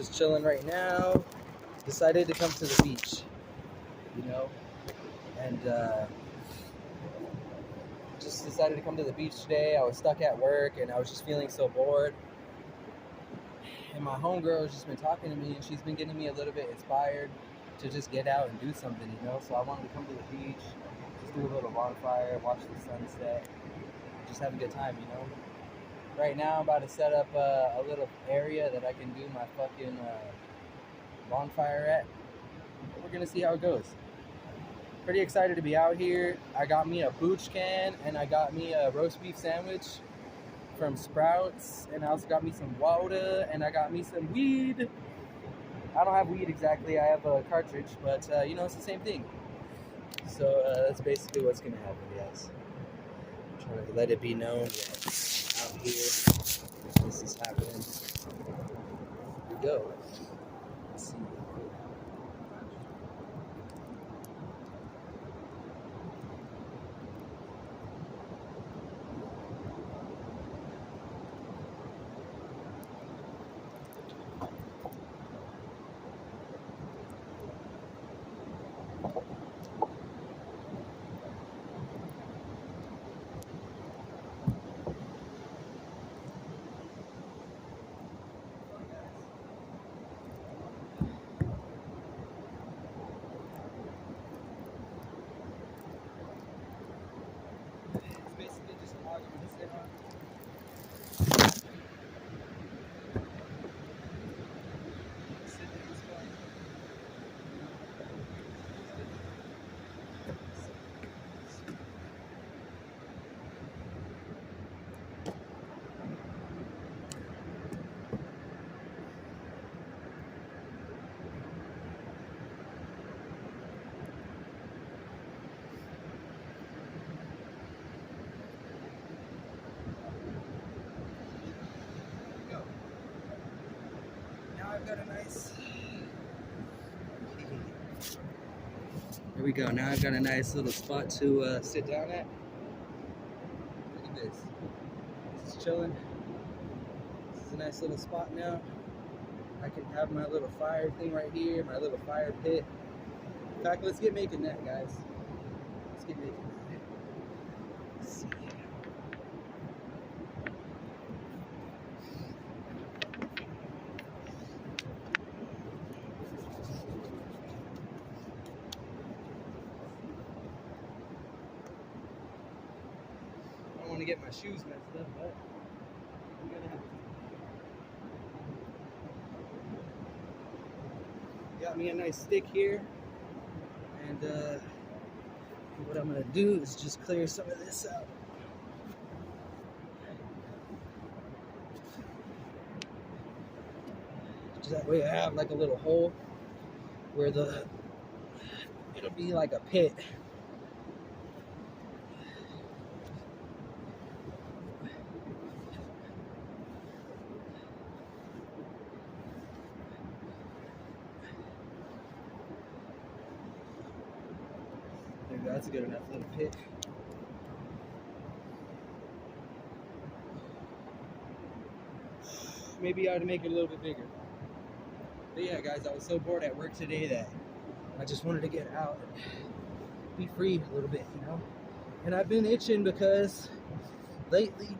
just chilling right now. Decided to come to the beach, you know, and just decided to come to the beach today. I was stuck at work and I was just feeling so bored. And my homegirl has just been talking to me, and she's been getting me a little bit inspired to just get out and do something, you know. So I wanted to come to the beach, just do a little bonfire, watch the sunset, just have a good time, you know. Right now I'm about to set up a little area that I can do my fucking bonfire at. We're gonna see how it goes. Pretty excited to be out here. I got me a booch can and I got me a roast beef sandwich from Sprouts, and I also got me some water, and I got me some weed. I don't have weed exactly, I have a cartridge, but you know, it's the same thing. So that's basically what's gonna happen, guys. I'm trying to let it be known that out here this is happening. Here we go. Let's see. I've got a nice. Here we go. Now I've got a nice little spot to sit down at. Look at this. Just chilling. This is a nice little spot now. I can have my little fire thing right here, my little fire pit. In fact, let's get making that, guys. Let's get making that. Let's see. To get my shoes messed up, but I'm gonna have to. Got me a nice stick here, and what I'm gonna do is just clear some of this out. Just that way I have like a little hole where it'll be like a pit. That's a good enough little pit. Maybe I ought to make it a little bit bigger. But yeah, guys, I was so bored at work today that I just wanted to get out and be free a little bit, you know? And I've been itching because lately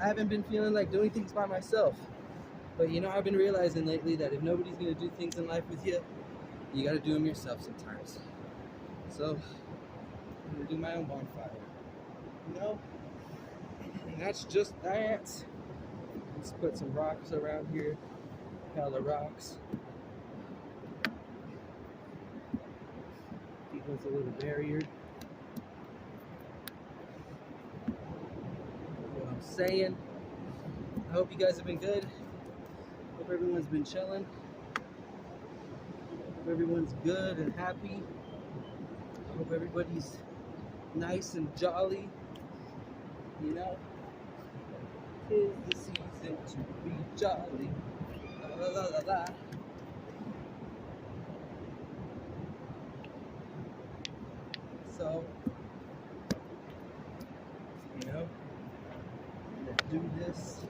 I haven't been feeling like doing things by myself. But you know, I've been realizing lately that if nobody's gonna do things in life with you, you gotta do them yourself sometimes. So I'm gonna do my own bonfire. You know? And that's just that. Let's put some rocks around here. Pile of rocks. Keep us a little barrier. That's what I'm saying. I hope you guys have been good. Hope everyone's been chilling. Hope everyone's good and happy. Hope everybody's nice and jolly, you know. 'Tis the season to be jolly. La la la la la. So, you know, let's do this.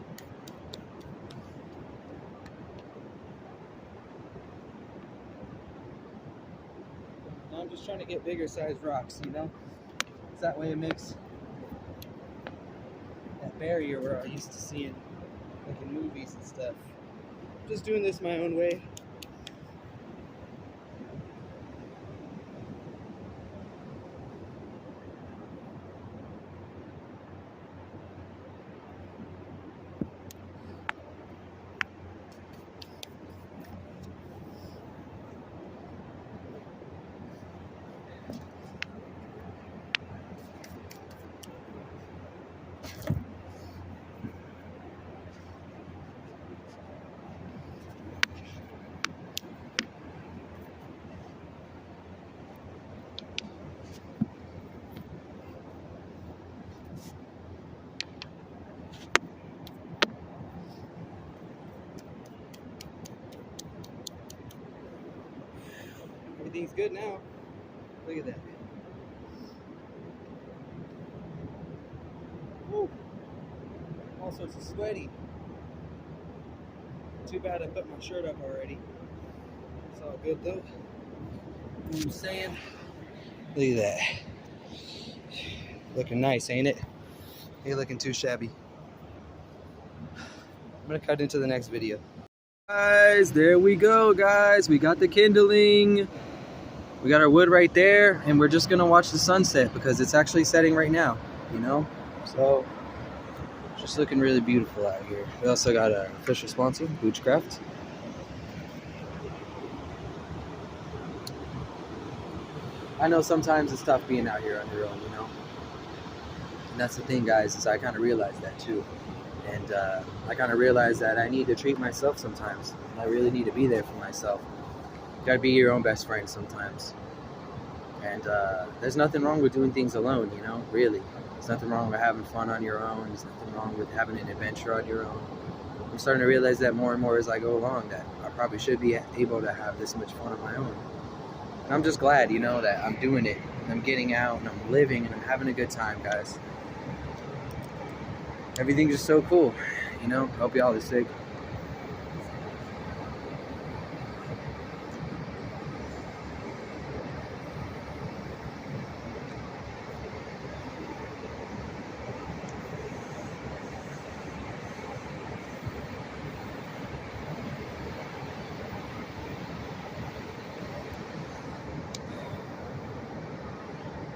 I'm just trying to get bigger sized rocks, you know? So that way it makes that barrier where I used to see in like in movies and stuff. Just doing this my own way. Everything's good now. Look at that. Woo. All sorts of sweaty. Too bad I put my shirt up already. It's all good though. You know what I'm saying? Look at that. Looking nice, ain't it? Ain't looking too shabby. I'm gonna cut into the next video. Guys, there we go, guys. We got the kindling. We got our wood right there, and we're just gonna watch the sunset because it's actually setting right now, you know? So, just looking really beautiful out here. We also got our official sponsor, Boochcraft. I know sometimes it's tough being out here on your own, you know? And that's the thing, guys, is I kind of realized that too. And I kind of realized that I need to treat myself sometimes. I really need to be there for myself. You gotta be your own best friend sometimes. And there's nothing wrong with doing things alone, you know, really. There's nothing wrong with having fun on your own. There's nothing wrong with having an adventure on your own. I'm starting to realize that more and more as I go along, that I probably should be able to have this much fun on my own. And I'm just glad, you know, that I'm doing it. And I'm getting out and I'm living and I'm having a good time, guys. Everything's just so cool, you know. Hope y'all are sick.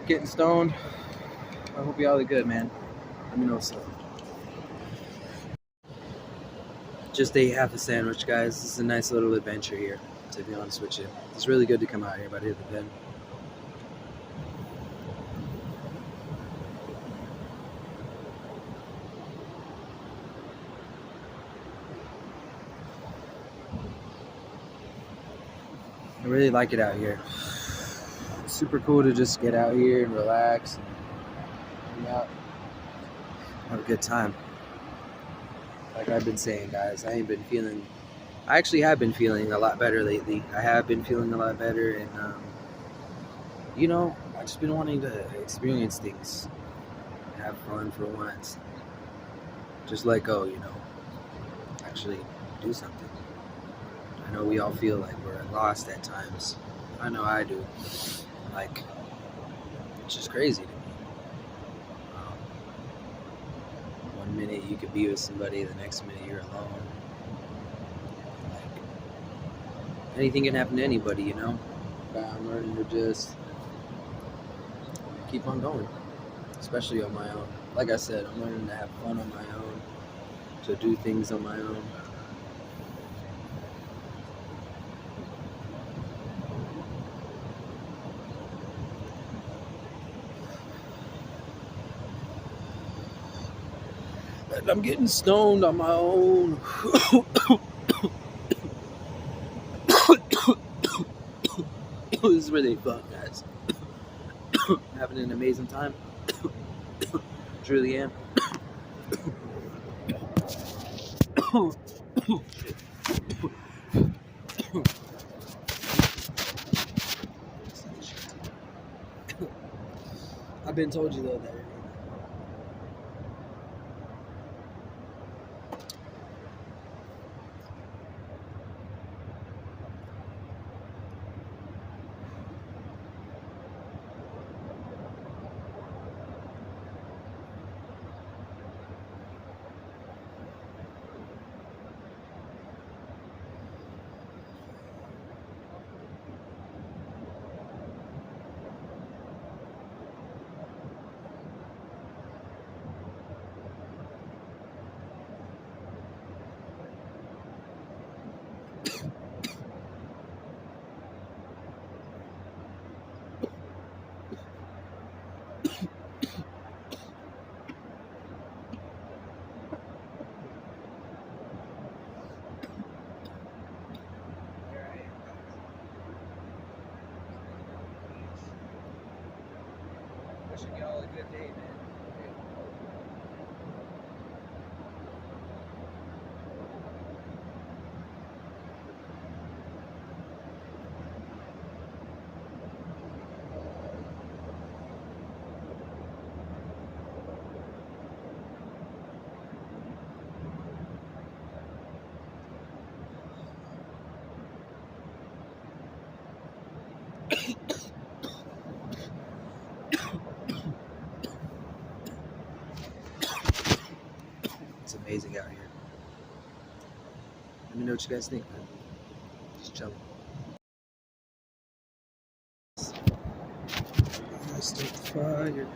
Getting stoned. I hope y'all are good, man. Let me know what's up. Just ate half a sandwich, guys. This is a nice little adventure here, to be honest with you. It's really good to come out here by the hit the pen. I really like it out here. It's super cool to just get out here and relax and hang out, have a good time. Like I've been saying, guys, I actually have been feeling a lot better lately. I have been feeling a lot better, and you know, I've just been wanting to experience things, have fun for once, just let go, you know, actually do something. I know we all feel like we're lost at times. I know I do. Like, it's just crazy to me. One minute you could be with somebody, the next minute you're alone. Like, anything can happen to anybody, you know? But I'm learning to just keep on going, especially on my own. Like I said, I'm learning to have fun on my own, to do things on my own. And I'm getting stoned on my own. This is really fun, guys. Having an amazing time. Truly am. I've been told you though that a good day, man. It's amazing out here. Let me know what you guys think, man. Just chilling. Let's start the fire.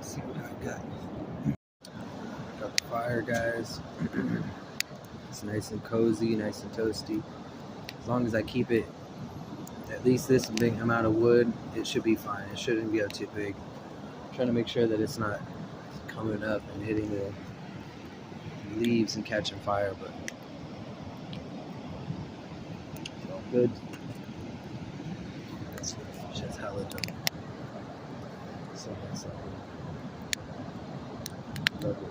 See what I got. Got the fire, guys. It's nice and cozy, nice and toasty. As long as I keep it at least this big amount of wood, it should be fine. It shouldn't get too big. I'm trying to make sure that it's not coming up and hitting the leaves and catching fire, but it's all good. That's hella dope. So nice out here. Love it.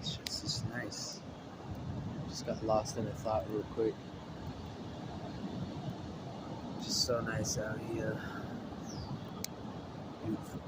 It's just nice. Just got lost in a thought real quick. Just so nice out here. Beautiful.